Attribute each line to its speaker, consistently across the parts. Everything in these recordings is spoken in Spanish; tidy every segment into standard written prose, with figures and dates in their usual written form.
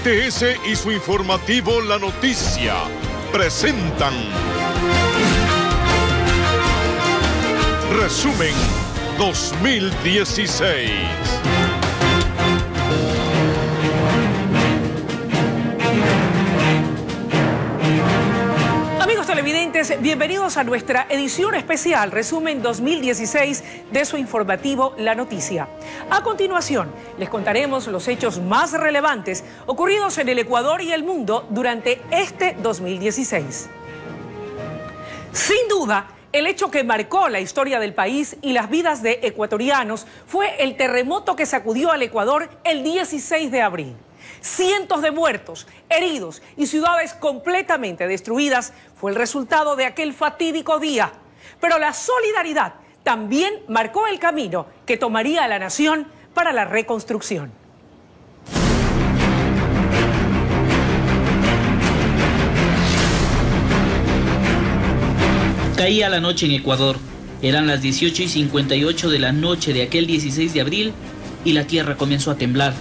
Speaker 1: CTS y su informativo La Noticia presentan Resumen 2016.
Speaker 2: Amigos televidentes, bienvenidos a nuestra edición especial Resumen 2016 de su informativo La Noticia. A continuación, les contaremos los hechos más relevantes ocurridos en el Ecuador y el mundo durante este 2016. Sin duda, el hecho que marcó la historia del país y las vidas de ecuatorianos fue el terremoto que sacudió al Ecuador el 16 de abril. Cientos de muertos, heridos y ciudades completamente destruidas fue el resultado de aquel fatídico día. Pero la solidaridad también marcó el camino que tomaría la nación para la reconstrucción.
Speaker 3: Caía la noche en Ecuador. Eran las 18:58 de la noche de aquel 16 de abril y la tierra comenzó a temblar.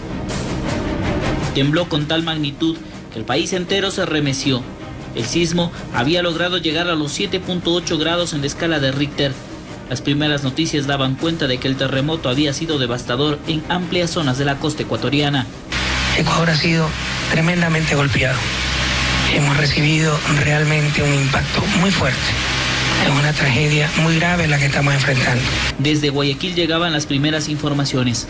Speaker 3: Tembló con tal magnitud que el país entero se remeció. El sismo había logrado llegar a los 7.8 grados en la escala de Richter. Las primeras noticias daban cuenta de que el terremoto había sido devastador en amplias zonas de la costa ecuatoriana.
Speaker 4: Ecuador ha sido tremendamente golpeado. Hemos recibido realmente un impacto muy fuerte. Es una tragedia muy grave la que estamos enfrentando.
Speaker 3: Desde Guayaquil llegaban las primeras informaciones.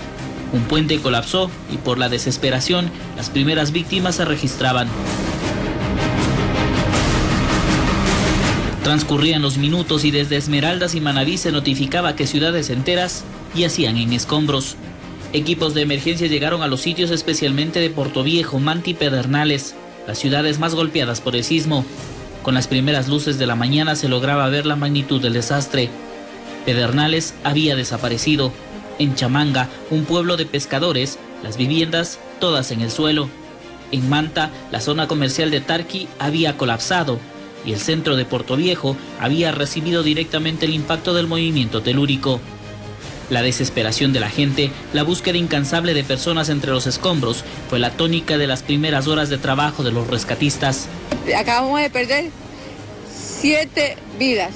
Speaker 3: Un puente colapsó y por la desesperación las primeras víctimas se registraban. Transcurrían los minutos y desde Esmeraldas y Manabí se notificaba que ciudades enteras yacían en escombros. Equipos de emergencia llegaron a los sitios especialmente de Portoviejo, Manta y Pedernales, las ciudades más golpeadas por el sismo. Con las primeras luces de la mañana se lograba ver la magnitud del desastre. Pedernales había desaparecido. En Chamanga, un pueblo de pescadores, las viviendas todas en el suelo. En Manta, la zona comercial de Tarqui había colapsado y el centro de Portoviejo había recibido directamente el impacto del movimiento telúrico. La desesperación de la gente, la búsqueda incansable de personas entre los escombros, fue la tónica de las primeras horas de trabajo de los rescatistas.
Speaker 5: Acabamos de perder 7 vidas.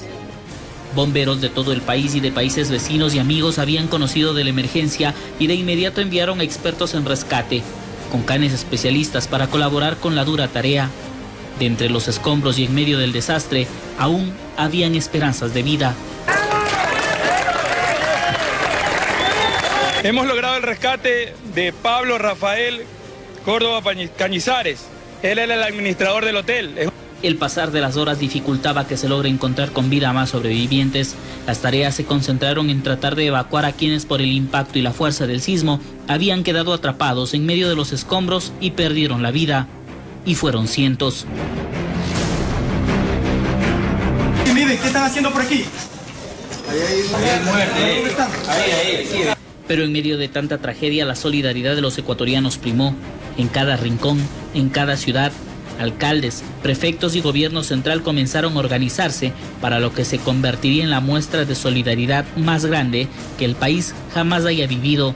Speaker 3: Bomberos de todo el país y de países vecinos y amigos habían conocido de la emergencia y de inmediato enviaron a expertos en rescate, con canes especialistas para colaborar con la dura tarea. De entre los escombros y en medio del desastre, aún habían esperanzas de vida.
Speaker 6: Hemos logrado el rescate de Pablo Rafael Córdoba Cañizares. Él era el administrador del hotel.
Speaker 3: El pasar de las horas dificultaba que se logre encontrar con vida a más sobrevivientes. Las tareas se concentraron en tratar de evacuar a quienes por el impacto y la fuerza del sismo habían quedado atrapados en medio de los escombros y perdieron la vida. Y fueron cientos.
Speaker 7: Mire, ¿qué están haciendo por aquí?
Speaker 3: Ahí. Pero en medio de tanta tragedia, la solidaridad de los ecuatorianos primó. En cada rincón, en cada ciudad, alcaldes, prefectos y gobierno central comenzaron a organizarse para lo que se convertiría en la muestra de solidaridad más grande que el país jamás haya vivido.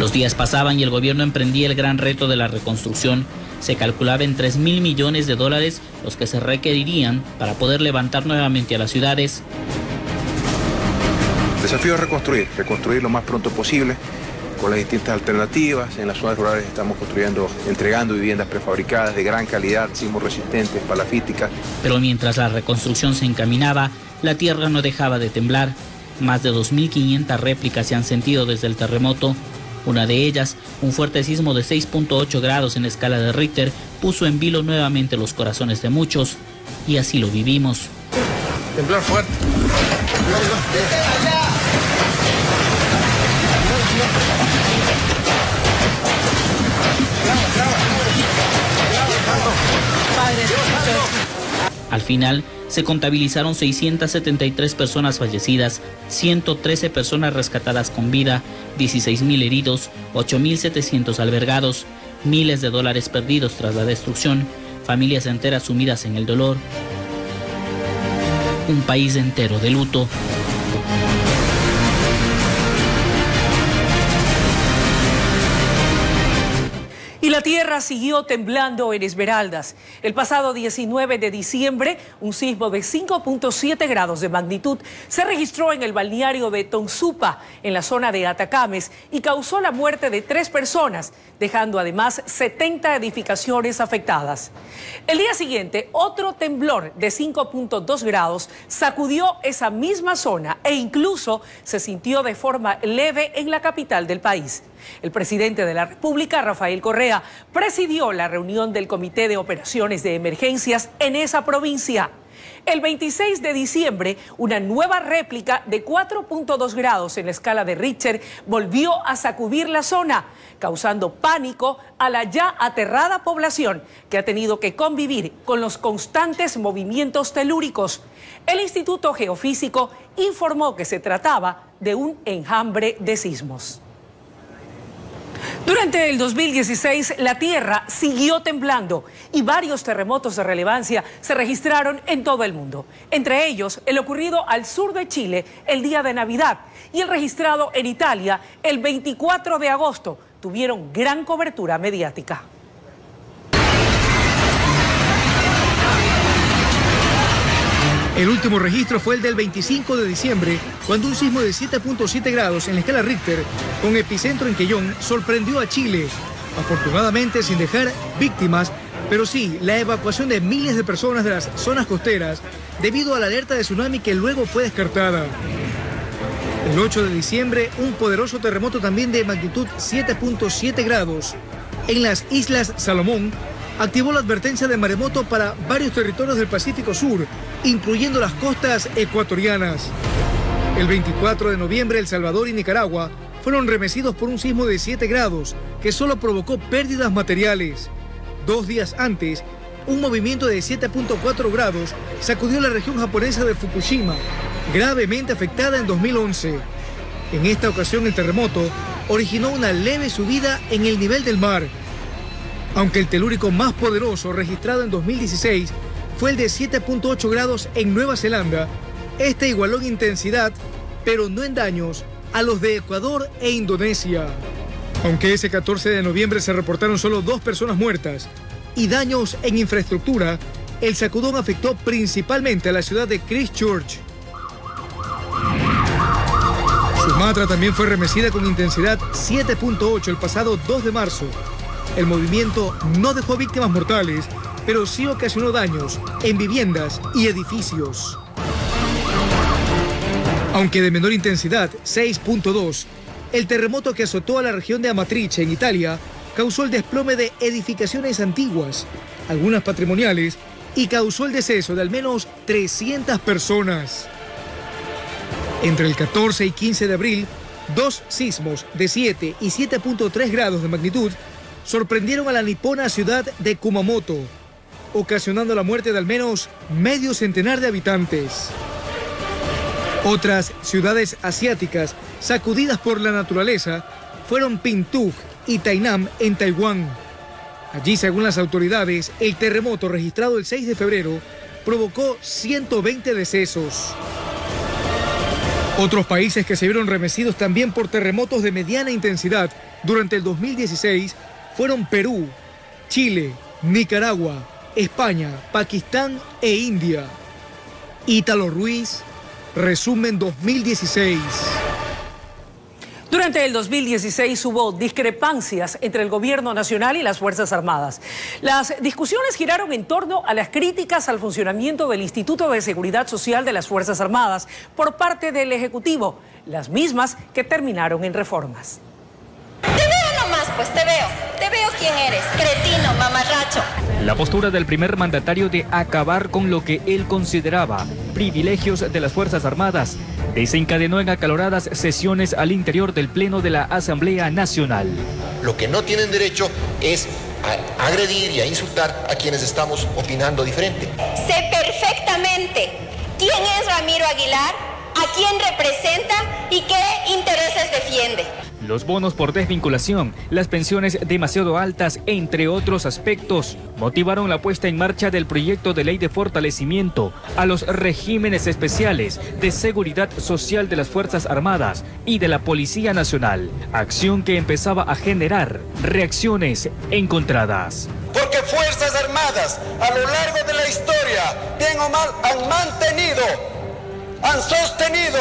Speaker 3: Los días pasaban y el gobierno emprendía el gran reto de la reconstrucción. Se calculaba en $3.000 millones los que se requerirían para poder levantar nuevamente a las ciudades.
Speaker 8: El desafío es reconstruir lo más pronto posible con las distintas alternativas. En las zonas rurales estamos entregando viviendas prefabricadas de gran calidad, sismo resistentes, palafíticas.
Speaker 3: Pero mientras la reconstrucción se encaminaba, la tierra no dejaba de temblar. Más de 2.500 réplicas se han sentido desde el terremoto. Una de ellas, un fuerte sismo de 6.8 grados en la escala de Richter, puso en vilo nuevamente los corazones de muchos. Y así lo vivimos.
Speaker 8: Temblar fuerte.
Speaker 3: Al final, se contabilizaron 673 personas fallecidas, 113 personas rescatadas con vida, 16.000 heridos, 8.700 albergados, miles de dólares perdidos tras la destrucción, familias enteras sumidas en el dolor, un país entero de luto.
Speaker 2: Y la tierra siguió temblando en Esmeraldas. El pasado 19 de diciembre, un sismo de 5.7 grados de magnitud se registró en el balneario de Tonsupa, en la zona de Atacames, y causó la muerte de 3 personas, dejando además 70 edificaciones afectadas. El día siguiente, otro temblor de 5.2 grados sacudió esa misma zona e incluso se sintió de forma leve en la capital del país. El presidente de la República, Rafael Correa, presidió la reunión del Comité de Operaciones de Emergencias en esa provincia. El 26 de diciembre, una nueva réplica de 4.2 grados en la escala de Richter volvió a sacudir la zona, causando pánico a la ya aterrada población que ha tenido que convivir con los constantes movimientos telúricos. El Instituto Geofísico informó que se trataba de un enjambre de sismos. Durante el 2016, la tierra siguió temblando y varios terremotos de relevancia se registraron en todo el mundo. Entre ellos, el ocurrido al sur de Chile el día de Navidad y el registrado en Italia el 24 de agosto. Tuvieron gran cobertura mediática.
Speaker 9: El último registro fue el del 25 de diciembre, cuando un sismo de 7.7 grados en la escala Richter, con epicentro en Quellón, sorprendió a Chile. Afortunadamente sin dejar víctimas, pero sí la evacuación de miles de personas de las zonas costeras, debido a la alerta de tsunami que luego fue descartada. El 8 de diciembre, un poderoso terremoto también de magnitud 7.7 grados en las Islas Salomón, activó la advertencia de maremoto para varios territorios del Pacífico Sur, incluyendo las costas ecuatorianas. El 24 de noviembre, El Salvador y Nicaragua fueron remecidos por un sismo de 7 grados que solo provocó pérdidas materiales. 2 días antes, un movimiento de 7.4 grados sacudió la región japonesa de Fukushima, gravemente afectada en 2011. En esta ocasión, el terremoto originó una leve subida en el nivel del mar. Aunque el telúrico más poderoso registrado en 2016 fue el de 7.8 grados en Nueva Zelanda, este igualó en intensidad, pero no en daños, a los de Ecuador e Indonesia. Aunque ese 14 de noviembre se reportaron solo 2 personas muertas y daños en infraestructura, el sacudón afectó principalmente a la ciudad de Christchurch. Sumatra también fue remecida con intensidad 7.8 el pasado 2 de marzo. El movimiento no dejó víctimas mortales, pero sí ocasionó daños en viviendas y edificios. Aunque de menor intensidad, 6.2, el terremoto que azotó a la región de Amatrice, en Italia, causó el desplome de edificaciones antiguas, algunas patrimoniales, y causó el deceso de al menos 300 personas. Entre el 14 y 15 de abril, 2 sismos de 7 y 7.3 grados de magnitud sorprendieron a la nipona ciudad de Kumamoto, ocasionando la muerte de al menos medio centenar de habitantes. Otras ciudades asiáticas sacudidas por la naturaleza fueron Pingtung y Tainan en Taiwán. Allí, según las autoridades, el terremoto registrado el 6 de febrero provocó 120 decesos. Otros países que se vieron remecidos también por terremotos de mediana intensidad durante el 2016 fueron Perú, Chile, Nicaragua, España, Pakistán e India. Ítalo Ruiz, resumen 2016.
Speaker 2: Durante el 2016 hubo discrepancias entre el gobierno nacional y las Fuerzas Armadas. Las discusiones giraron en torno a las críticas al funcionamiento del Instituto de Seguridad Social de las Fuerzas Armadas por parte del Ejecutivo, las mismas que terminaron en reformas.
Speaker 10: Pues te veo quién eres, cretino, mamarracho.
Speaker 11: La postura del primer mandatario de acabar con lo que él consideraba privilegios de las Fuerzas Armadas desencadenó en acaloradas sesiones al interior del Pleno de la Asamblea Nacional.
Speaker 12: Lo que no tienen derecho es a agredir y a insultar a quienes estamos opinando diferente.
Speaker 10: Sé perfectamente quién es Ramiro Aguilar, a quién representa y qué intereses defiende.
Speaker 11: los bonos por desvinculación, las pensiones demasiado altas, entre otros aspectos, motivaron la puesta en marcha del proyecto de ley de fortalecimiento a los regímenes especiales de seguridad social de las Fuerzas Armadas y de la Policía Nacional, acción que empezaba a generar reacciones encontradas.
Speaker 13: Porque Fuerzas Armadas a lo largo de la historia, bien o mal, han mantenido, han sostenido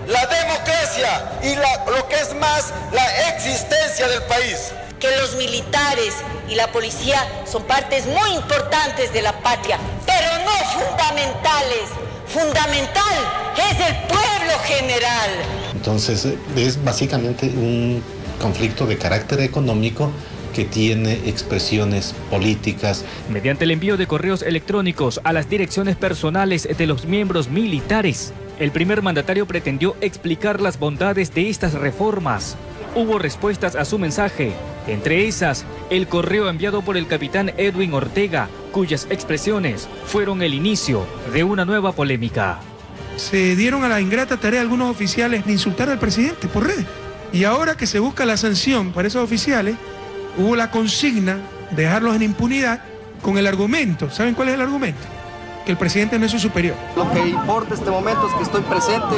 Speaker 13: la democracia y lo que es más, la existencia del país.
Speaker 10: Que los militares y la policía son partes muy importantes de la patria, pero no fundamentales. Fundamental es el pueblo general.
Speaker 14: Entonces es básicamente un conflicto de carácter económico que tiene expresiones políticas.
Speaker 11: Mediante el envío de correos electrónicos a las direcciones personales de los miembros militares, el primer mandatario pretendió explicar las bondades de estas reformas. Hubo respuestas a su mensaje, entre esas, el correo enviado por el capitán Edwin Ortega, cuyas expresiones fueron el inicio de una nueva polémica.
Speaker 15: Se dieron a la ingrata tarea algunos oficiales de insultar al presidente por redes. Y ahora que se busca la sanción para esos oficiales, hubo la consigna de dejarlos en impunidad con el argumento. ¿Saben cuál es el argumento? Que el presidente no es su superior.
Speaker 16: Lo que importa en este momento es que estoy presente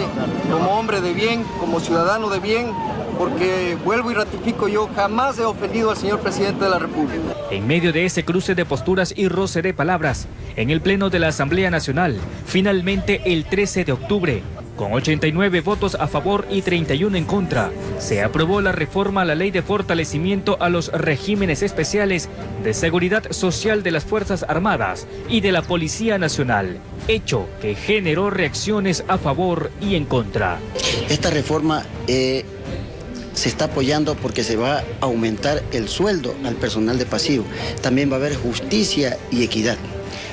Speaker 16: como hombre de bien, como ciudadano de bien, porque vuelvo y ratifico, yo jamás he ofendido al señor presidente de la República.
Speaker 11: En medio de ese cruce de posturas y roce de palabras, en el Pleno de la Asamblea Nacional, finalmente el 13 de octubre, con 89 votos a favor y 31 en contra, se aprobó la reforma a la Ley de Fortalecimiento a los Regímenes Especiales de Seguridad Social de las Fuerzas Armadas y de la Policía Nacional, hecho que generó reacciones a favor y en contra.
Speaker 17: Esta reforma se está apoyando porque se va a aumentar el sueldo al personal de pasivo. También va a haber justicia y equidad.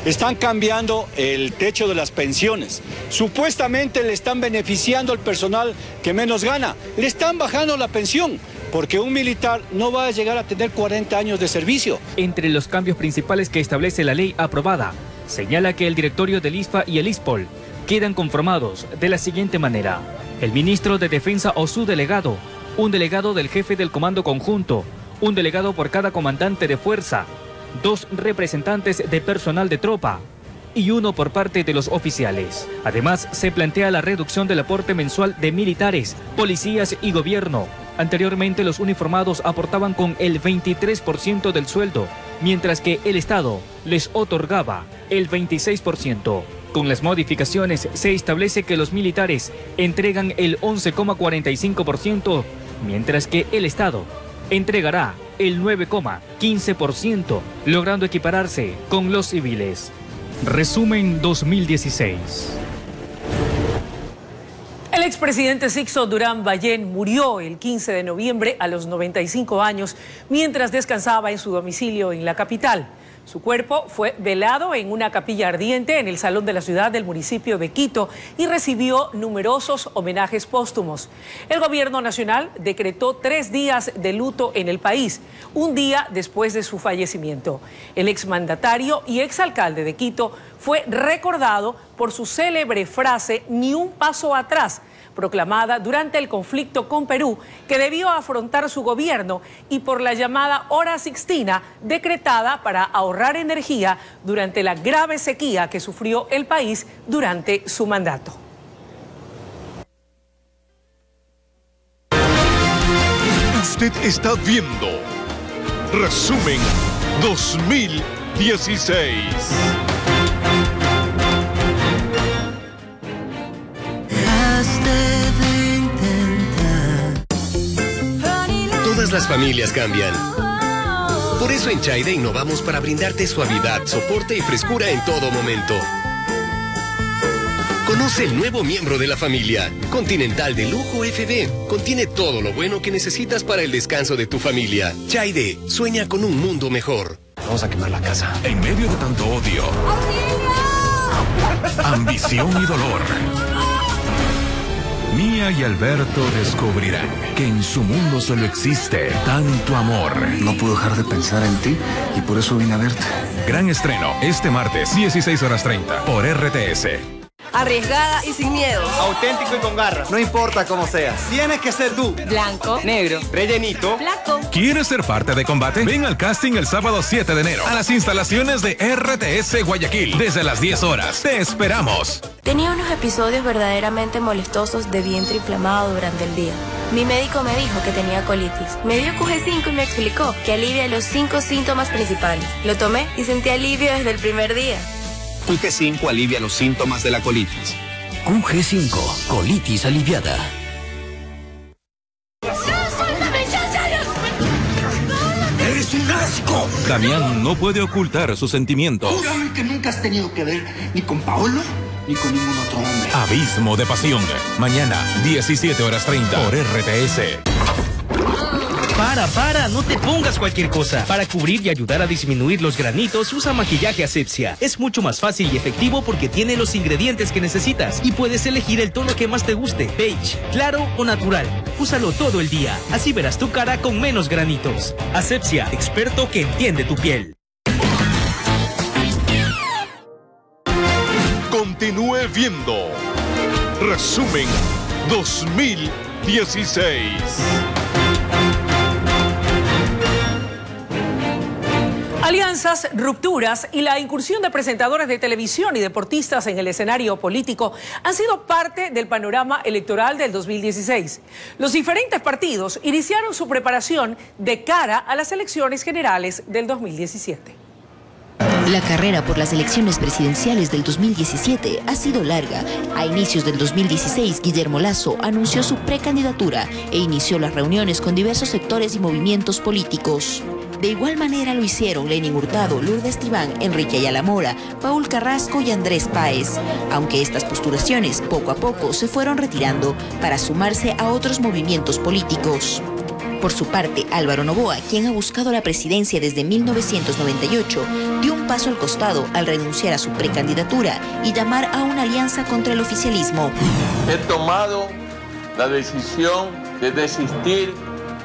Speaker 18: Están cambiando el techo de las pensiones. Supuestamente le están beneficiando al personal que menos gana. Le están bajando la pensión, porque un militar no va a llegar a tener 40 años de servicio.
Speaker 11: Entre los cambios principales que establece la ley aprobada, señala que el directorio del ISPA y el ISPOL quedan conformados de la siguiente manera: el ministro de Defensa o su delegado, un delegado del jefe del Comando Conjunto, un delegado por cada comandante de fuerza, 2 representantes de personal de tropa y 1 por parte de los oficiales. Además, se plantea la reducción del aporte mensual de militares, policías y gobierno. Anteriormente, los uniformados aportaban con el 23% del sueldo, mientras que el Estado les otorgaba el 26%. Con las modificaciones, se establece que los militares entregan el 11,45%, mientras que el Estado entregará el 9,15%, logrando equipararse con los civiles. Resumen 2016.
Speaker 2: El expresidente Sixto Durán Ballén murió el 15 de noviembre a los 95 años mientras descansaba en su domicilio en la capital. Su cuerpo fue velado en una capilla ardiente en el Salón de la Ciudad del municipio de Quito y recibió numerosos homenajes póstumos. El gobierno nacional decretó 3 días de luto en el país, un día después de su fallecimiento. El exmandatario y exalcalde de Quito fue recordado por su célebre frase "ni un paso atrás", proclamada durante el conflicto con Perú, que debió afrontar su gobierno, y por la llamada Hora Sixtina, decretada para ahorrar energía durante la grave sequía que sufrió el país durante su mandato.
Speaker 1: Usted está viendo Resumen 2016.
Speaker 19: Todas las familias cambian. Por eso en Chaide innovamos para brindarte suavidad, soporte y frescura en todo momento. Conoce el nuevo miembro de la familia, Continental de Lujo FB. Contiene todo lo bueno que necesitas para el descanso de tu familia. Chaide, sueña con un mundo mejor.
Speaker 20: Vamos a quemar la casa.
Speaker 21: En medio de tanto odio, ambición y dolor, Mía y Alberto descubrirán que en su mundo solo existe tanto amor.
Speaker 20: No puedo dejar de pensar en ti y por eso vine a verte.
Speaker 21: Gran estreno este martes, 16:30 por RTS.
Speaker 4: arriesgada y sin miedo.
Speaker 7: Auténtico y con garra. No importa cómo seas. Tienes que ser tú.
Speaker 4: Blanco,
Speaker 7: Negro. Rellenito.
Speaker 4: flaco.
Speaker 21: ¿Quieres ser parte de Combate? Ven al casting el sábado 7 de enero a las instalaciones de RTS Guayaquil desde las 10 horas. Te esperamos.
Speaker 4: Tenía unos episodios verdaderamente molestosos de vientre inflamado durante el día. Mi médico me dijo que tenía colitis. Me dio QG5 y me explicó que alivia los 5 síntomas principales. Lo tomé y sentí alivio desde el primer día.
Speaker 22: QG5 alivia los síntomas de la colitis.
Speaker 23: QG5, colitis aliviada.
Speaker 21: ¡Eres un asco! Damián no puede ocultar sus sentimientos.
Speaker 23: Júrame que nunca has tenido que ver ni con Paolo ni con ningún otro hombre.
Speaker 21: Abismo de pasión. Mañana, 17:30 por RTS.
Speaker 24: Para, no te pongas cualquier cosa. Para cubrir y ayudar a disminuir los granitos, usa maquillaje Asepsia. Es mucho más fácil y efectivo porque tiene los ingredientes que necesitas y puedes elegir el tono que más te guste, beige, claro o natural. Úsalo todo el día, así verás tu cara con menos granitos. Asepsia, experto que entiende tu piel.
Speaker 1: Continúe viendo Resumen 2016.
Speaker 2: Alianzas, rupturas y la incursión de presentadores de televisión y deportistas en el escenario político han sido parte del panorama electoral del 2016. Los diferentes partidos iniciaron su preparación de cara a las elecciones generales del 2017.
Speaker 25: La carrera por las elecciones presidenciales del 2017 ha sido larga. A inicios del 2016, Guillermo Lasso anunció su precandidatura e inició las reuniones con diversos sectores y movimientos políticos. De igual manera lo hicieron Lenin Hurtado, Lourdes Tibán, Enrique Ayala Mora, Paul Carrasco y Andrés Páez, aunque estas postulaciones poco a poco se fueron retirando para sumarse a otros movimientos políticos. Por su parte, Álvaro Noboa, quien ha buscado la presidencia desde 1998, dio un paso al costado al renunciar a su precandidatura y llamar a una alianza contra el oficialismo.
Speaker 26: He tomado la decisión de desistir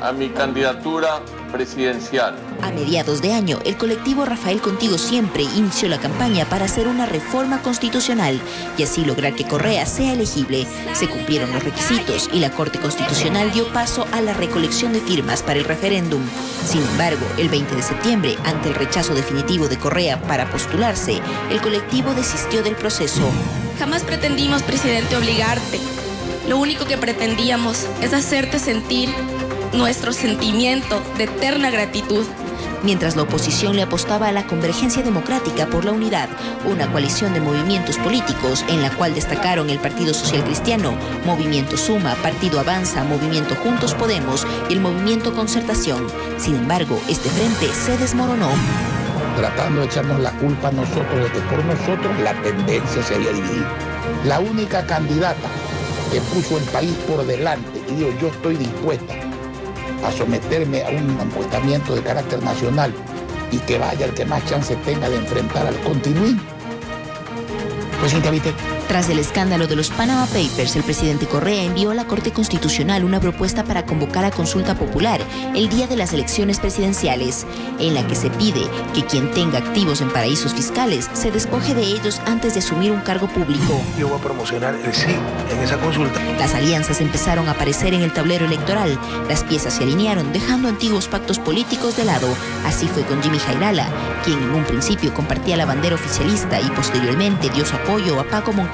Speaker 26: a mi candidatura presidencial.
Speaker 25: A mediados de año, el colectivo Rafael Contigo Siempre inició la campaña para hacer una reforma constitucional y así lograr que Correa sea elegible. Se cumplieron los requisitos y la Corte Constitucional dio paso a la recolección de firmas para el referéndum. Sin embargo, el 20 de septiembre, ante el rechazo definitivo de Correa para postularse, el colectivo desistió del proceso.
Speaker 4: Jamás pretendimos, presidente, obligarte. Lo único que pretendíamos es hacerte sentir nuestro sentimiento de eterna gratitud.
Speaker 25: Mientras la oposición le apostaba a la convergencia democrática por la unidad, una coalición de movimientos políticos en la cual destacaron el Partido Social Cristiano, Movimiento Suma, Partido Avanza, Movimiento Juntos Podemos y el Movimiento Concertación. Sin embargo, este frente se desmoronó.
Speaker 27: Tratando de echarnos la culpa a nosotros de que por nosotros la tendencia se había dividido. La única candidata que puso el país por delante y dijo yo estoy dispuesta a someterme a un apostamiento de carácter nacional y que vaya el que más chance tenga de enfrentar al continuismo. Presidente Abite.
Speaker 25: Tras el escándalo de los Panama Papers, el presidente Correa envió a la Corte Constitucional una propuesta para convocar a consulta popular el día de las elecciones presidenciales, en la que se pide que quien tenga activos en paraísos fiscales se despoje de ellos antes de asumir un cargo público.
Speaker 27: Yo voy a promocionar el sí en esa consulta.
Speaker 25: Las alianzas empezaron a aparecer en el tablero electoral. Las piezas se alinearon, dejando antiguos pactos políticos de lado. Así fue con Jimmy Jairala, quien en un principio compartía la bandera oficialista y posteriormente dio su apoyo a Paco Moncayo.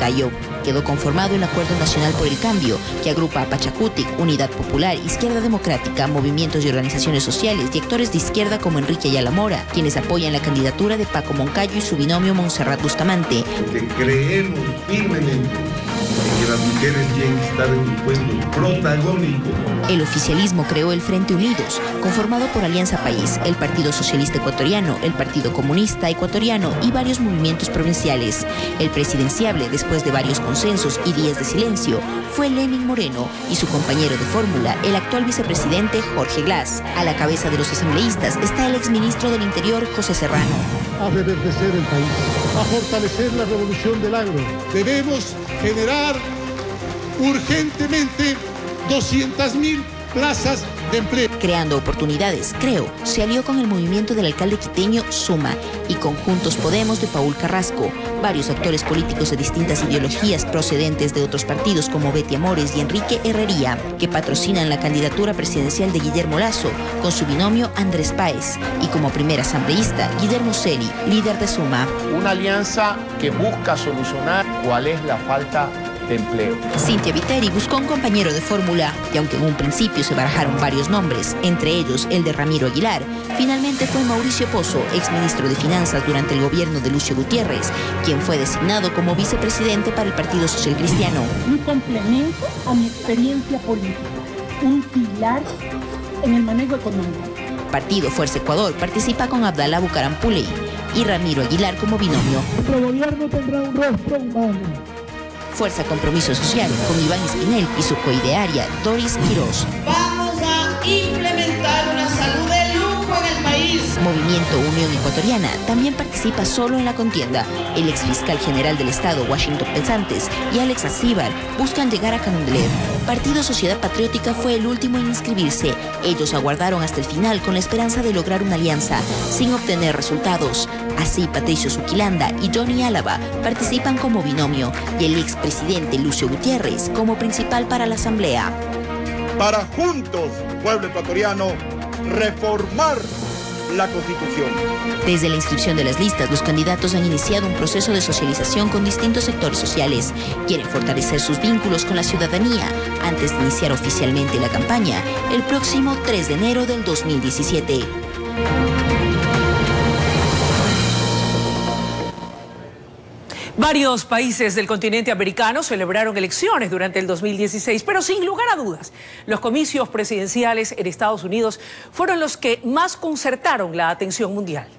Speaker 25: Quedó conformado el Acuerdo Nacional por el Cambio, que agrupa a Pachacutic, Unidad Popular, Izquierda Democrática, movimientos y organizaciones sociales y actores de izquierda como Enrique Ayala Mora, quienes apoyan la candidatura de Paco Moncayo y su binomio Montserrat Bustamante.
Speaker 27: Que creemos firmemente en que las mujeres tienen que estar en un puesto protagónico.
Speaker 25: El oficialismo creó el Frente Unidos, conformado por Alianza País, el Partido Socialista Ecuatoriano, el Partido Comunista Ecuatoriano y varios movimientos provinciales. El presidenciable, después de varios consensos y días de silencio, fue Lenin Moreno y su compañero de fórmula, el actual vicepresidente Jorge Glass. A la cabeza de los asambleístas está el exministro del Interior, José Serrano.
Speaker 28: A reverdecer el país, a fortalecer la revolución del agro. Debemos generar urgentemente 200.000 plazas
Speaker 25: de empleo. Creando oportunidades, Creo se alió con el movimiento del alcalde quiteño Suma y con Juntos Podemos de Paul Carrasco. Varios actores políticos de distintas ideologías procedentes de otros partidos como Betty Amores y Enrique Herrería, que patrocinan la candidatura presidencial de Guillermo Lasso con su binomio Andrés Páez y como primer asambleísta Guillermo Celi, líder de Suma.
Speaker 3: Una alianza que busca solucionar cuál es la falta de empleo.
Speaker 25: Cintia Viteri buscó un compañero de fórmula y aunque en un principio se barajaron varios nombres, entre ellos el de Ramiro Aguilar, finalmente fue Mauricio Pozo, exministro de Finanzas durante el gobierno de Lucio Gutiérrez, quien fue designado como vicepresidente para el Partido Social Cristiano.
Speaker 5: Un complemento a mi experiencia política, un pilar en el manejo económico.
Speaker 25: Partido Fuerza Ecuador participa con Abdalá Bucarampuley y Ramiro Aguilar como binomio.
Speaker 5: Nuestro gobierno tendrá un rostro humano.
Speaker 25: Fuerza Compromiso Social con Iván Espinel y su coidearia Doris Quirós.
Speaker 6: Vamos a implementar una salud de lujo en el país.
Speaker 25: Movimiento Unión Ecuatoriana también participa solo en la contienda. El exfiscal general del Estado, Washington Pesantes, y Alex Acíbar buscan llegar a Carondelet. Partido Sociedad Patriótica fue el último en inscribirse. Ellos aguardaron hasta el final con la esperanza de lograr una alianza, sin obtener resultados. Así, Patricio Zuquilanda y Johnny Álava participan como binomio y el expresidente Lucio Gutiérrez como principal para la Asamblea.
Speaker 8: Para juntos, pueblo ecuatoriano, reformar la Constitución.
Speaker 25: Desde la inscripción de las listas, los candidatos han iniciado un proceso de socialización con distintos sectores sociales. Quieren fortalecer sus vínculos con la ciudadanía antes de iniciar oficialmente la campaña el próximo 3 de enero del 2017.
Speaker 2: Varios países del continente americano celebraron elecciones durante el 2016, pero sin lugar a dudas, los comicios presidenciales en Estados Unidos fueron los que más concertaron la atención mundial.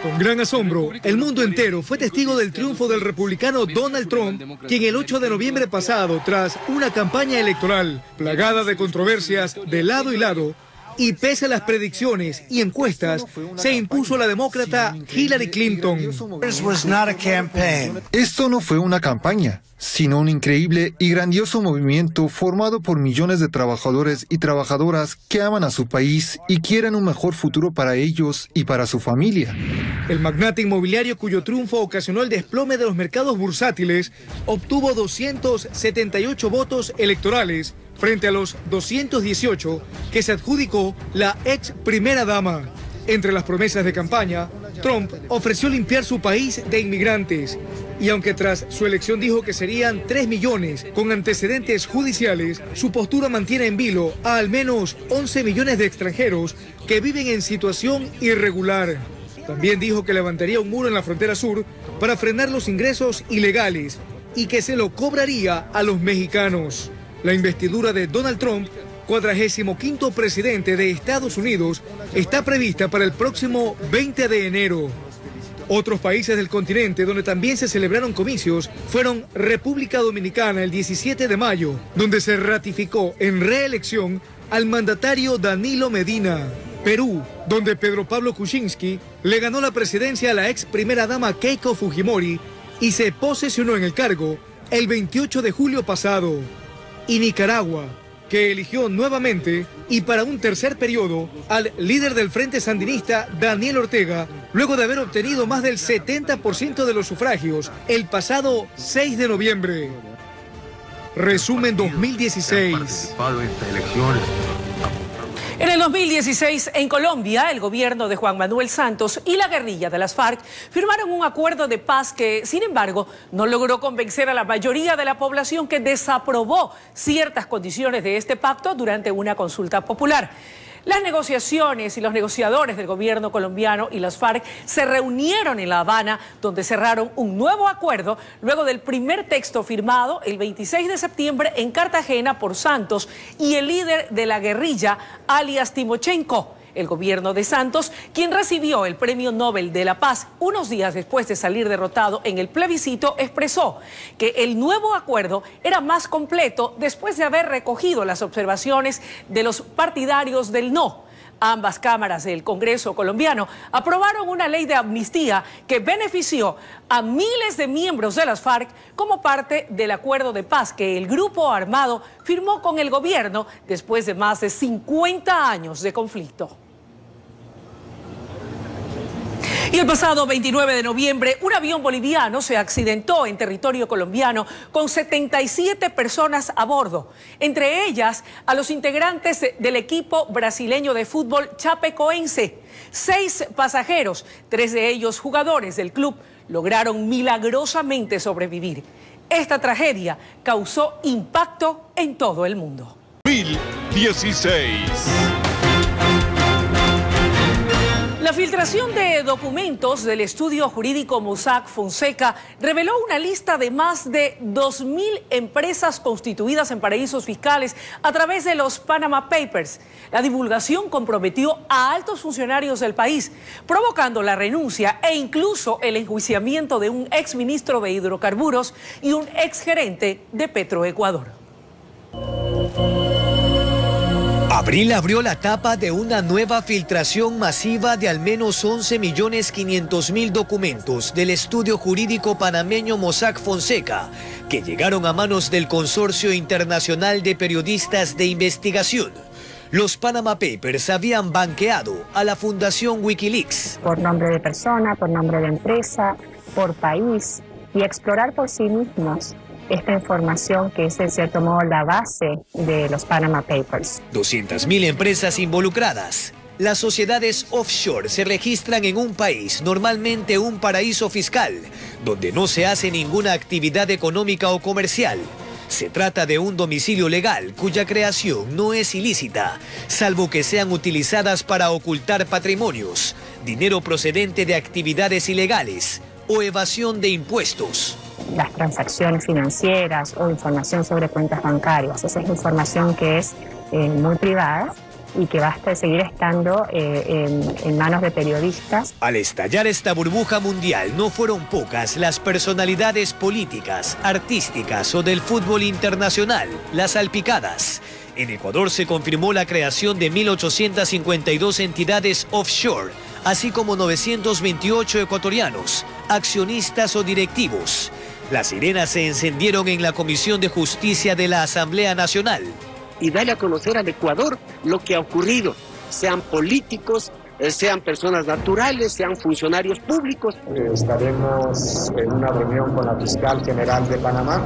Speaker 9: Con gran asombro, el mundo entero fue testigo del triunfo del republicano Donald Trump, quien el 8 de noviembre pasado, tras una campaña electoral plagada de controversias de lado y lado, y pese a las predicciones y encuestas, se impuso la demócrata Hillary Clinton.
Speaker 10: Esto no fue una campaña, sino un increíble y grandioso movimiento formado por millones de trabajadores y trabajadoras que aman a su país y quieren un mejor futuro para ellos y para su familia.
Speaker 9: El magnate inmobiliario cuyo triunfo ocasionó el desplome de los mercados bursátiles obtuvo 278 votos electorales frente a los 218 que se adjudicó la ex primera dama. Entre las promesas de campaña, Trump ofreció limpiar su país de inmigrantes. Y aunque tras su elección dijo que serían 3 millones con antecedentes judiciales, su postura mantiene en vilo a al menos 11 millones de extranjeros que viven en situación irregular. También dijo que levantaría un muro en la frontera sur para frenar los ingresos ilegales y que se lo cobraría a los mexicanos. La investidura de Donald Trump, 45º presidente de Estados Unidos, está prevista para el próximo 20 de enero. Otros países del continente donde también se celebraron comicios fueron República Dominicana el 17 de mayo, donde se ratificó en reelección al mandatario Danilo Medina. Perú, donde Pedro Pablo Kuczynski le ganó la presidencia a la ex primera dama Keiko Fujimori y se posesionó en el cargo el 28 de julio pasado. Y Nicaragua, que eligió nuevamente y para un tercer periodo al líder del Frente Sandinista, Daniel Ortega, luego de haber obtenido más del 70% de los sufragios el pasado 6 de noviembre. Resumen 2016.
Speaker 2: En el 2016, en Colombia, el gobierno de Juan Manuel Santos y la guerrilla de las FARC firmaron un acuerdo de paz que, sin embargo, no logró convencer a la mayoría de la población que desaprobó ciertas condiciones de este pacto durante una consulta popular. Las negociaciones y los negociadores del gobierno colombiano y las FARC se reunieron en La Habana, donde cerraron un nuevo acuerdo luego del primer texto firmado el 26 de septiembre en Cartagena por Santos y el líder de la guerrilla, alias Timochenko. El gobierno de Santos, quien recibió el Premio Nobel de la Paz unos días después de salir derrotado en el plebiscito, expresó que el nuevo acuerdo era más completo después de haber recogido las observaciones de los partidarios del no. Ambas cámaras del Congreso colombiano aprobaron una ley de amnistía que benefició a miles de miembros de las FARC como parte del acuerdo de paz que el grupo armado firmó con el gobierno después de más de 50 años de conflicto. Y el pasado 29 de noviembre, un avión boliviano se accidentó en territorio colombiano con 77 personas a bordo, entre ellas a los integrantes del equipo brasileño de fútbol Chapecoense. 6 pasajeros, 3 de ellos jugadores del club, lograron milagrosamente sobrevivir. Esta tragedia causó impacto en todo el mundo.
Speaker 1: 2016.
Speaker 2: La filtración de documentos del estudio jurídico Mossack Fonseca reveló una lista de más de 2.000 empresas constituidas en paraísos fiscales a través de los Panama Papers. La divulgación comprometió a altos funcionarios del país, provocando la renuncia e incluso el enjuiciamiento de un exministro de hidrocarburos y un exgerente de Petroecuador.
Speaker 11: Abril abrió la tapa de una nueva filtración masiva de al menos 11.500.000 documentos del estudio jurídico panameño Mossack Fonseca, que llegaron a manos del Consorcio Internacional de Periodistas de Investigación. Los Panama Papers habían banqueado a la Fundación Wikileaks.
Speaker 12: Por nombre de persona, por nombre de empresa, por país, y explorar por sí mismos esta información que es, en cierto modo, la base de los Panama Papers.
Speaker 11: 200.000 empresas involucradas. Las sociedades offshore se registran en un país, normalmente un paraíso fiscal, donde no se hace ninguna actividad económica o comercial. Se trata de un domicilio legal cuya creación no es ilícita, salvo que sean utilizadas para ocultar patrimonios, dinero procedente de actividades ilegales o evasión de impuestos.
Speaker 12: Las transacciones financieras o información sobre cuentas bancarias. Esa es información que es muy privada y que basta de seguir estando en manos de periodistas.
Speaker 11: Al estallar esta burbuja mundial, no fueron pocas las personalidades políticas, artísticas o del fútbol internacional, las salpicadas. En Ecuador se confirmó la creación de 1.852 entidades offshore, así como 928 ecuatorianos, accionistas o directivos. Las sirenas se encendieron en la Comisión de Justicia de la Asamblea Nacional.
Speaker 13: Y darle a conocer al Ecuador lo que ha ocurrido, sean políticos, sean personas naturales, sean funcionarios públicos.
Speaker 14: Estaremos en una reunión con la Fiscal General de Panamá.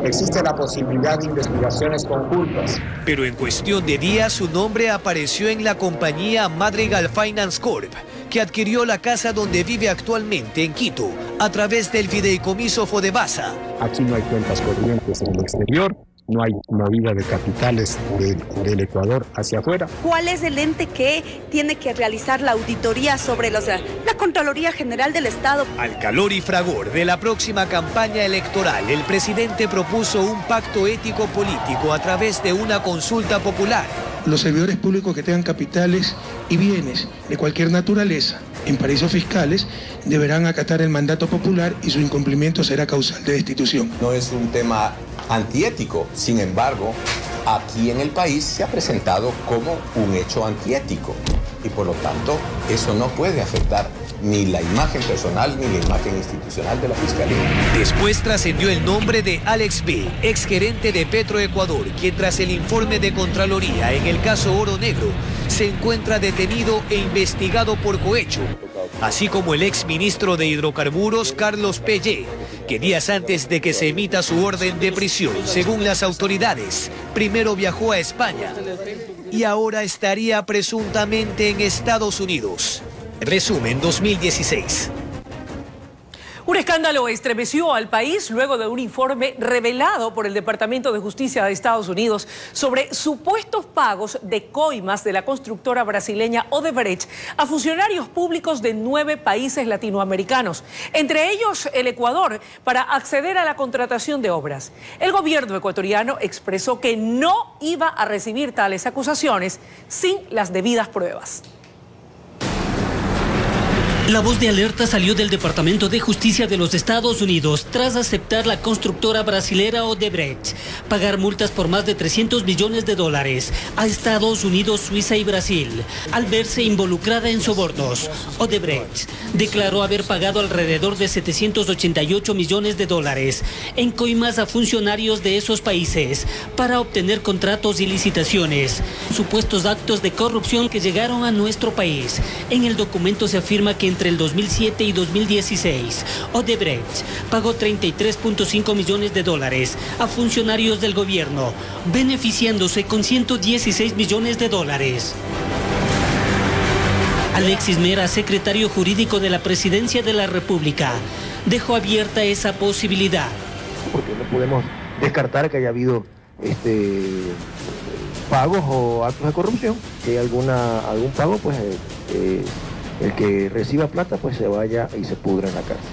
Speaker 14: Existe la posibilidad de investigaciones conjuntas.
Speaker 11: Pero en cuestión de días su nombre apareció en la compañía Madrigal Finance Corp, que adquirió la casa donde vive actualmente en Quito, a través del fideicomiso Fodebasa.
Speaker 14: Aquí no hay cuentas corrientes en el exterior, no hay movida de capitales del Ecuador hacia afuera.
Speaker 15: ¿Cuál es el ente que tiene que realizar la auditoría sobre la Contraloría General del Estado?
Speaker 11: Al calor y fragor de la próxima campaña electoral, el presidente propuso un pacto ético político a través de una consulta popular.
Speaker 16: Los servidores públicos que tengan capitales y bienes de cualquier naturaleza en paraísos fiscales deberán acatar el mandato popular y su incumplimiento será causal de destitución.
Speaker 17: No es un tema antiético, sin embargo, aquí en el país se ha presentado como un hecho antiético y por lo tanto eso no puede afectar ni la imagen personal ni la imagen institucional de la Fiscalía.
Speaker 11: Después trascendió el nombre de Alex B., exgerente de Petroecuador, quien tras el informe de Contraloría en el caso Oro Negro se encuentra detenido e investigado por cohecho, así como el exministro de Hidrocarburos Carlos Pelle, que días antes de que se emita su orden de prisión, según las autoridades, primero viajó a España y ahora estaría presuntamente en Estados Unidos. Resumen 2016.
Speaker 2: Un escándalo estremeció al país luego de un informe revelado por el Departamento de Justicia de Estados Unidos sobre supuestos pagos de coimas de la constructora brasileña Odebrecht a funcionarios públicos de 9 países latinoamericanos, entre ellos el Ecuador, para acceder a la contratación de obras. El gobierno ecuatoriano expresó que no iba a recibir tales acusaciones sin las debidas pruebas.
Speaker 18: La voz de alerta salió del Departamento de Justicia de los Estados Unidos tras aceptar la constructora brasilera Odebrecht pagar multas por más de 300 millones de dólares a Estados Unidos, Suiza y Brasil al verse involucrada en sobornos. Odebrecht declaró haber pagado alrededor de 788 millones de dólares en coimas a funcionarios de esos países para obtener contratos y licitaciones, supuestos actos de corrupción que llegaron a nuestro país. En el documento se afirma que entre el 2007 y 2016, Odebrecht pagó 33.5 millones de dólares a funcionarios del gobierno, beneficiándose con 116 millones de dólares. Alexis Mera, secretario jurídico de la Presidencia de la República, dejó abierta esa posibilidad.
Speaker 7: Porque no podemos descartar que haya habido pagos o actos de corrupción, que hay algún pago, pues el que reciba plata pues se vaya y se pudra en la cárcel.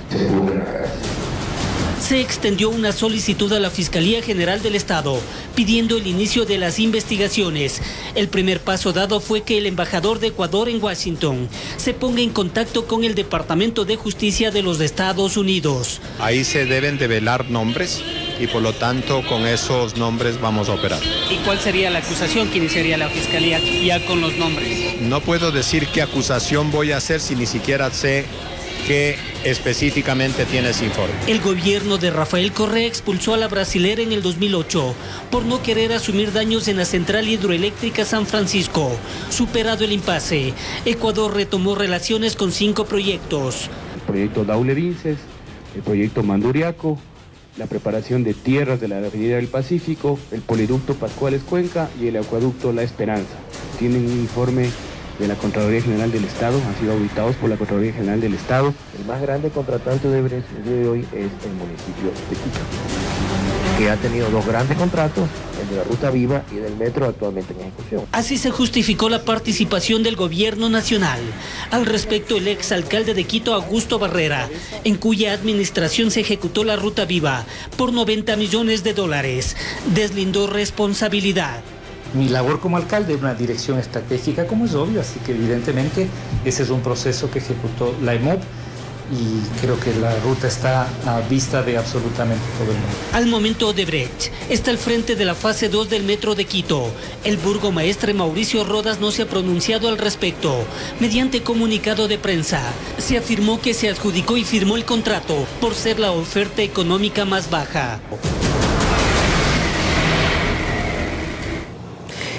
Speaker 18: Se extendió una solicitud a la Fiscalía General del Estado pidiendo el inicio de las investigaciones. El primer paso dado fue que el embajador de Ecuador en Washington se ponga en contacto con el Departamento de Justicia de los Estados Unidos.
Speaker 19: Ahí se deben develar nombres y por lo tanto con esos nombres vamos a operar.
Speaker 18: ¿Y cuál sería la acusación que iniciaría la Fiscalía ya con los nombres?
Speaker 19: No puedo decir qué acusación voy a hacer si ni siquiera sé qué específicamente tiene ese informe.
Speaker 18: El gobierno de Rafael Correa expulsó a la brasilera en el 2008 por no querer asumir daños en la central hidroeléctrica San Francisco. Superado el impasse, Ecuador retomó relaciones con 5 proyectos.
Speaker 20: El proyecto Daule Vinces, el proyecto Manduriaco, la preparación de tierras de la refinería del Pacífico, el poliducto Pascuales Cuenca y el acueducto La Esperanza. Tienen un informe de la Contraloría General del Estado, han sido auditados por la Contraloría General del Estado.
Speaker 7: El más grande contratante de Odebrecht el día de hoy es el municipio de Quito, que ha tenido 2 grandes contratos, el de la Ruta Viva y del metro actualmente en ejecución.
Speaker 18: Así se justificó la participación del gobierno nacional. Al respecto, el exalcalde de Quito, Augusto Barrera, en cuya administración se ejecutó la Ruta Viva por 90 millones de dólares, deslindó responsabilidad.
Speaker 21: Mi labor como alcalde es una dirección estratégica, como es obvio, así que evidentemente ese es un proceso que ejecutó la EMOP y creo que la ruta está a vista de absolutamente todo el mundo.
Speaker 18: Al momento, Odebrecht está al frente de la fase 2 del metro de Quito. El burgomaestre Mauricio Rodas no se ha pronunciado al respecto. Mediante comunicado de prensa, se afirmó que se adjudicó y firmó el contrato por ser la oferta económica más baja.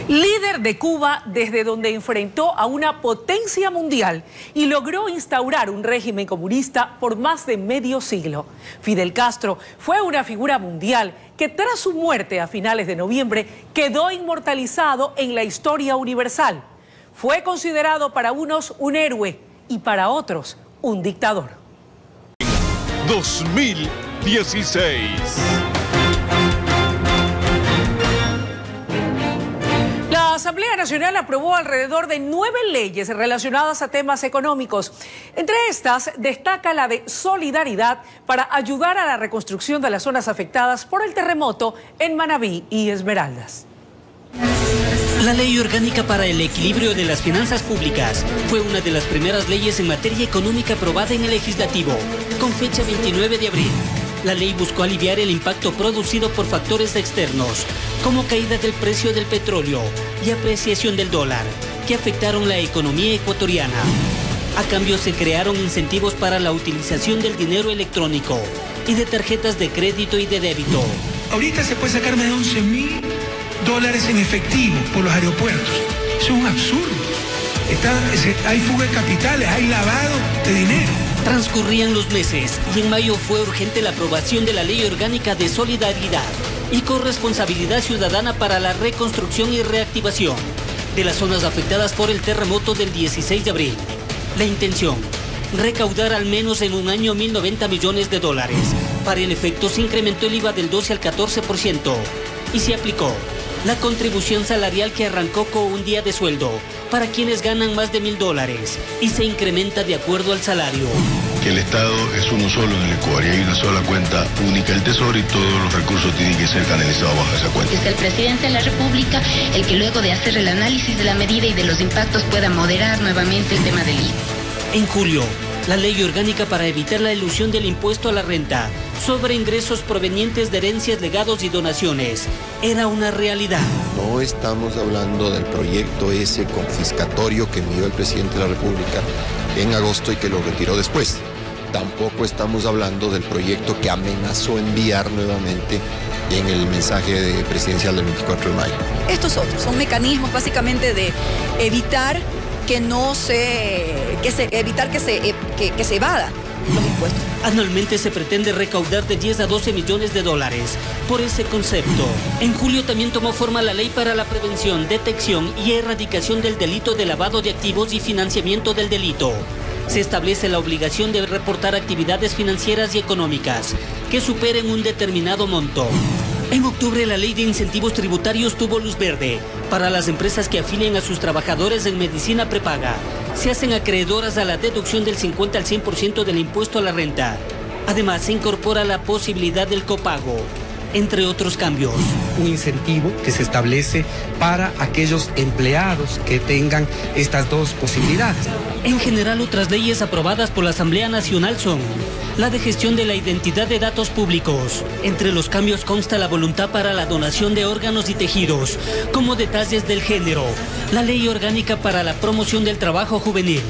Speaker 2: Líder de Cuba desde donde enfrentó a una potencia mundial y logró instaurar un régimen comunista por más de medio siglo. Fidel Castro fue una figura mundial que tras su muerte a finales de noviembre quedó inmortalizado en la historia universal. Fue considerado para unos un héroe y para otros un dictador.
Speaker 1: 2016.
Speaker 2: La Asamblea Nacional aprobó alrededor de 9 leyes relacionadas a temas económicos. Entre estas destaca la de solidaridad para ayudar a la reconstrucción de las zonas afectadas por el terremoto en Manabí y Esmeraldas.
Speaker 18: La Ley Orgánica para el Equilibrio de las Finanzas Públicas fue una de las primeras leyes en materia económica aprobada en el Legislativo, con fecha 29 de abril. La ley buscó aliviar el impacto producido por factores externos, como caída del precio del petróleo y apreciación del dólar, que afectaron la economía ecuatoriana. A cambio, se crearon incentivos para la utilización del dinero electrónico y de tarjetas de crédito y de débito.
Speaker 16: Ahorita se puede sacar más de $11.000 en efectivo por los aeropuertos. Eso es un absurdo. Hay fuga de capitales, hay lavado de dinero.
Speaker 18: Transcurrían los meses y en mayo fue urgente la aprobación de la Ley Orgánica de Solidaridad y Corresponsabilidad Ciudadana para la reconstrucción y reactivación de las zonas afectadas por el terremoto del 16 de abril. La intención, recaudar al menos en un año 1.090 millones de dólares. Para el efecto se incrementó el IVA del 12 al 14% y se aplicó la contribución salarial que arrancó con un día de sueldo para quienes ganan más de $1.000 y se incrementa de acuerdo al salario.
Speaker 22: Que el Estado es uno solo en el Ecuador y hay una sola cuenta única del Tesoro y todos los recursos tienen que ser canalizados bajo esa cuenta.
Speaker 23: Es el presidente de la República el que luego de hacer el análisis de la medida y de los impactos pueda moderar nuevamente el tema del IVA.
Speaker 18: En julio, la Ley Orgánica para evitar la elusión del impuesto a la renta sobre ingresos provenientes de herencias, legados y donaciones era una realidad.
Speaker 3: No estamos hablando del proyecto ese confiscatorio que envió el presidente de la República en agosto y que lo retiró después. Tampoco estamos hablando del proyecto que amenazó enviar nuevamente en el mensaje presidencial del 24 de mayo.
Speaker 4: Estos otros son mecanismos básicamente de evitar que se evada los impuestos.
Speaker 18: Anualmente se pretende recaudar de 10 a 12 millones de dólares por ese concepto. En julio también tomó forma la Ley para la Prevención, Detección y Erradicación del Delito de Lavado de Activos y Financiamiento del Delito. Se establece la obligación de reportar actividades financieras y económicas que superen un determinado monto. En octubre, la Ley de Incentivos Tributarios tuvo luz verde para las empresas que afilien a sus trabajadores en medicina prepaga. Se hacen acreedoras a la deducción del 50 al 100% del impuesto a la renta. Además, se incorpora la posibilidad del copago, entre otros cambios.
Speaker 5: Un incentivo que se establece para aquellos empleados que tengan estas dos posibilidades.
Speaker 18: En general, otras leyes aprobadas por la Asamblea Nacional son la de gestión de la identidad de datos públicos. Entre los cambios consta la voluntad para la donación de órganos y tejidos, como detalles del género, la ley orgánica para la promoción del trabajo juvenil,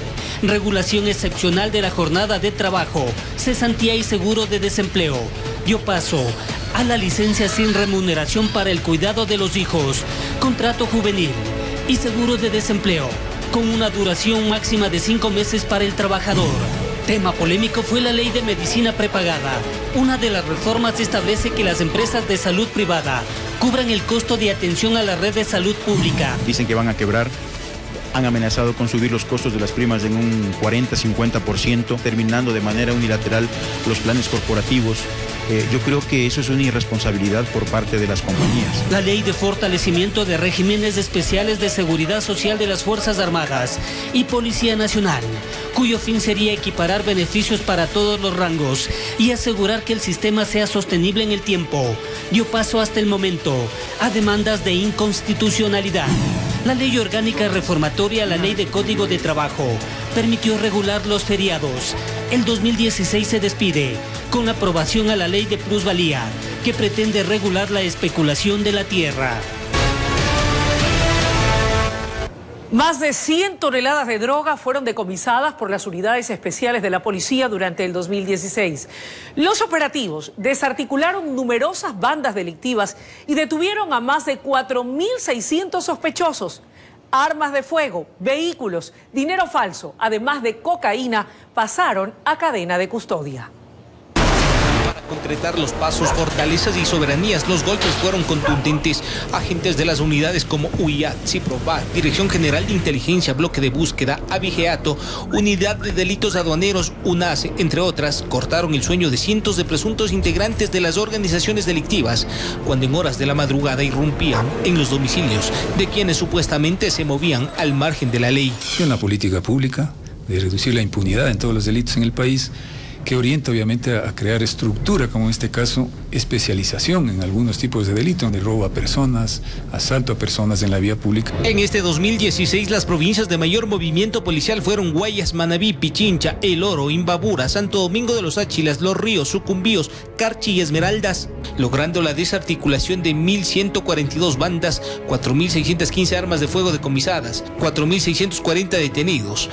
Speaker 18: regulación excepcional de la jornada de trabajo, cesantía y seguro de desempleo. Dio paso a la licencia sin remuneración para el cuidado de los hijos, contrato juvenil y seguro de desempleo, con una duración máxima de 5 meses para el trabajador. Tema polémico fue la Ley de Medicina Prepagada. Una de las reformas establece que las empresas de salud privada cubran el costo de atención a la red de salud pública.
Speaker 6: Dicen que van a quebrar. Han amenazado con subir los costos de las primas en un 40-50%, terminando de manera unilateral los planes corporativos. Yo creo que eso es una irresponsabilidad por parte de las compañías.
Speaker 18: La ley de fortalecimiento de regímenes especiales de seguridad social de las Fuerzas Armadas y Policía Nacional, cuyo fin sería equiparar beneficios para todos los rangos y asegurar que el sistema sea sostenible en el tiempo, dio paso hasta el momento a demandas de inconstitucionalidad. La ley orgánica reformatoria a la ley de Código de Trabajo permitió regular los feriados. El 2016 se despide con la aprobación a la ley de plusvalía, que pretende regular la especulación de la tierra.
Speaker 2: Más de 100 toneladas de droga fueron decomisadas por las unidades especiales de la policía durante el 2016. Los operativos desarticularon numerosas bandas delictivas y detuvieron a más de 4.600 sospechosos. Armas de fuego, vehículos, dinero falso, además de cocaína, pasaron a cadena de custodia.
Speaker 24: Concretar los pasos, fortalezas y soberanías, los golpes fueron contundentes. Agentes de las unidades como UIA, CIPROVA, Dirección General de Inteligencia, Bloque de Búsqueda, Abigeato, Unidad de Delitos Aduaneros, UNACE, entre otras, cortaron el sueño de cientos de presuntos integrantes de las organizaciones delictivas, cuando en horas de la madrugada irrumpían en los domicilios de quienes supuestamente se movían al margen de la ley.
Speaker 26: Una política pública de reducir la impunidad en todos los delitos en el país, que orienta obviamente a crear estructura, como en este caso, especialización en algunos tipos de delitos, de robo a personas, asalto a personas en la vía pública.
Speaker 24: En este 2016, las provincias de mayor movimiento policial fueron Guayas, Manabí, Pichincha, El Oro, Imbabura, Santo Domingo de los Áchilas, Los Ríos, Sucumbíos, Carchi y Esmeraldas, logrando la desarticulación de 1.142 bandas, 4.615 armas de fuego decomisadas, 4.640 detenidos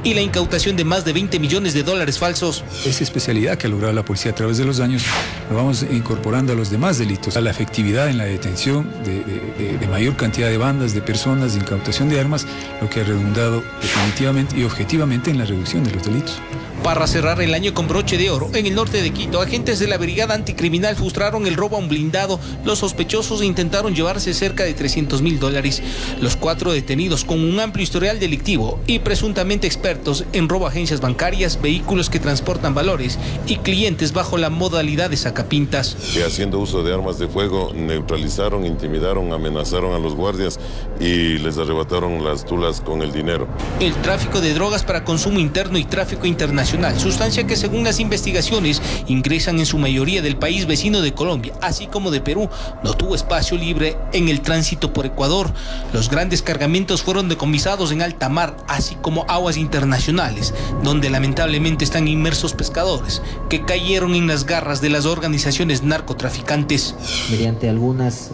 Speaker 24: y la incautación de más de 20 millones de dólares falsos.
Speaker 26: Esa especialidad que ha logrado la policía a través de los años, lo vamos incorporando a los demás delitos, a la efectividad en la detención de mayor cantidad de bandas, de personas, de incautación de armas, lo que ha redundado definitivamente y objetivamente en la reducción de los delitos.
Speaker 24: Para cerrar el año con broche de oro, en el norte de Quito, agentes de la Brigada Anticriminal frustraron el robo a un blindado. Los sospechosos intentaron llevarse cerca de $300,000. Los 4 detenidos con un amplio historial delictivo y presuntamente expertos en robo a agencias bancarias, vehículos que transportan valores y clientes bajo la modalidad de sacapintas.
Speaker 27: Que haciendo uso de armas de fuego neutralizaron, intimidaron, amenazaron a los guardias y les arrebataron las tulas con el dinero.
Speaker 24: El tráfico de drogas para consumo interno y tráfico internacional internacional, sustancia que según las investigaciones ingresan en su mayoría del país vecino de Colombia, así como de Perú. No tuvo espacio libre en el tránsito por Ecuador. Los grandes cargamentos fueron decomisados en alta mar, así como aguas internacionales, donde lamentablemente están inmersos pescadores que cayeron en las garras de las organizaciones narcotraficantes.
Speaker 8: Mediante algunas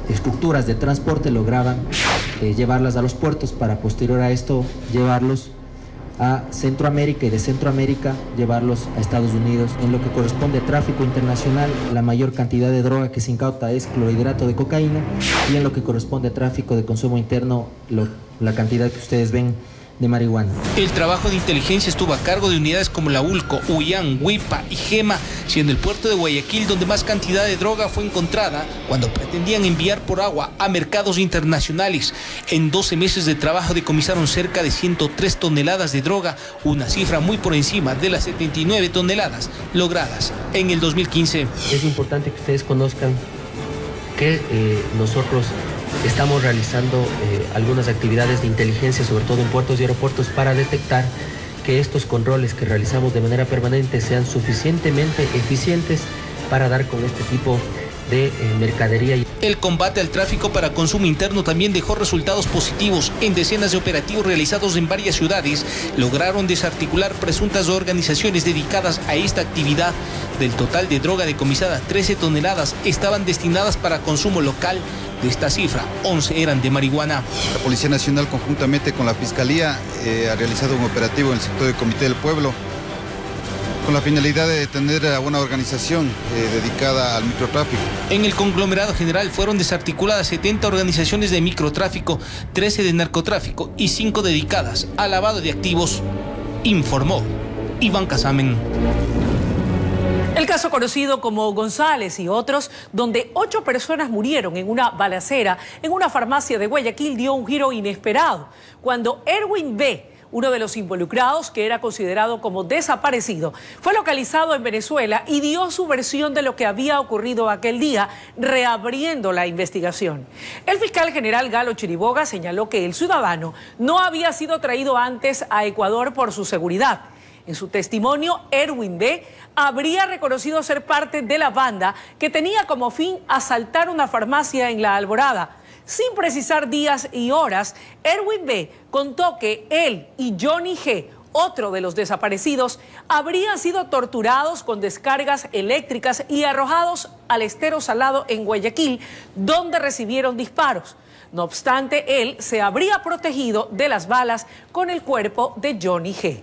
Speaker 8: estructuras de transporte lograban llevarlas a los puertos para posterior a esto llevarlos a Centroamérica y de Centroamérica llevarlos a Estados Unidos. En lo que corresponde a tráfico internacional, la mayor cantidad de droga que se incauta es clorhidrato de cocaína, y en lo que corresponde a tráfico de consumo interno, la cantidad que ustedes ven de marihuana.
Speaker 24: El trabajo de inteligencia estuvo a cargo de unidades como la ULCO, UIAN, WIPA y GEMA, siendo el puerto de Guayaquil donde más cantidad de droga fue encontrada cuando pretendían enviar por agua a mercados internacionales. En 12 meses de trabajo decomisaron cerca de 103 toneladas de droga, una cifra muy por encima de las 79 toneladas logradas en el 2015.
Speaker 8: Es importante que ustedes conozcan que nosotros estamos realizando algunas actividades de inteligencia, sobre todo en puertos y aeropuertos, para detectar que estos controles que realizamos de manera permanente sean suficientemente eficientes para dar con este tipo de mercadería.
Speaker 24: El combate al tráfico para consumo interno también dejó resultados positivos. En decenas de operativos realizados en varias ciudades, lograron desarticular presuntas organizaciones dedicadas a esta actividad. Del total de droga decomisada, 13 toneladas estaban destinadas para consumo local. De esta cifra, 11 eran de marihuana.
Speaker 9: La Policía Nacional, conjuntamente con la Fiscalía, ha realizado un operativo en el sector del Comité del Pueblo con la finalidad de detener a una organización dedicada al microtráfico.
Speaker 24: En el conglomerado general fueron desarticuladas 70 organizaciones de microtráfico, 13 de narcotráfico y 5 dedicadas al lavado de activos, informó Iván Casamen.
Speaker 2: El caso conocido como González y otros, donde 8 personas murieron en una balacera en una farmacia de Guayaquil, dio un giro inesperado cuando Erwin B., uno de los involucrados, que era considerado como desaparecido, fue localizado en Venezuela y dio su versión de lo que había ocurrido aquel día, reabriendo la investigación. El fiscal general Galo Chiriboga señaló que el ciudadano no había sido traído antes a Ecuador por su seguridad. En su testimonio, Erwin B. habría reconocido ser parte de la banda que tenía como fin asaltar una farmacia en La Alborada. Sin precisar días y horas, Erwin B. contó que él y Johnny G., otro de los desaparecidos, habrían sido torturados con descargas eléctricas y arrojados al estero Salado en Guayaquil, donde recibieron disparos. No obstante, él se habría protegido de las balas con el cuerpo de Johnny G.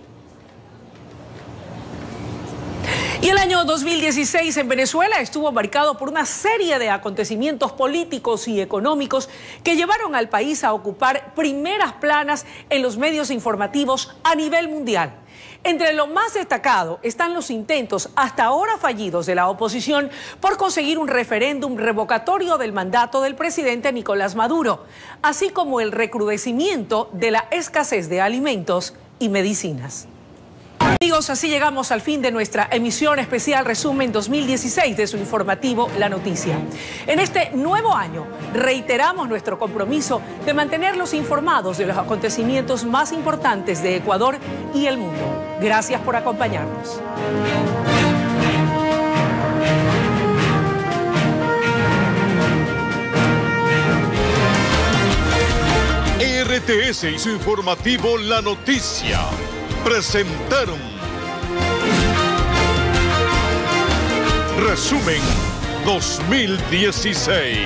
Speaker 2: Y el año 2016 en Venezuela estuvo marcado por una serie de acontecimientos políticos y económicos que llevaron al país a ocupar primeras planas en los medios informativos a nivel mundial. Entre lo más destacado están los intentos hasta ahora fallidos de la oposición por conseguir un referéndum revocatorio del mandato del presidente Nicolás Maduro, así como el recrudecimiento de la escasez de alimentos y medicinas. Amigos, así llegamos al fin de nuestra emisión especial Resumen 2016 de su informativo La Noticia. En este nuevo año reiteramos nuestro compromiso de mantenerlos informados de los acontecimientos más importantes de Ecuador y el mundo. Gracias por acompañarnos.
Speaker 1: RTS y su informativo La Noticia presentaron Resumen 2016.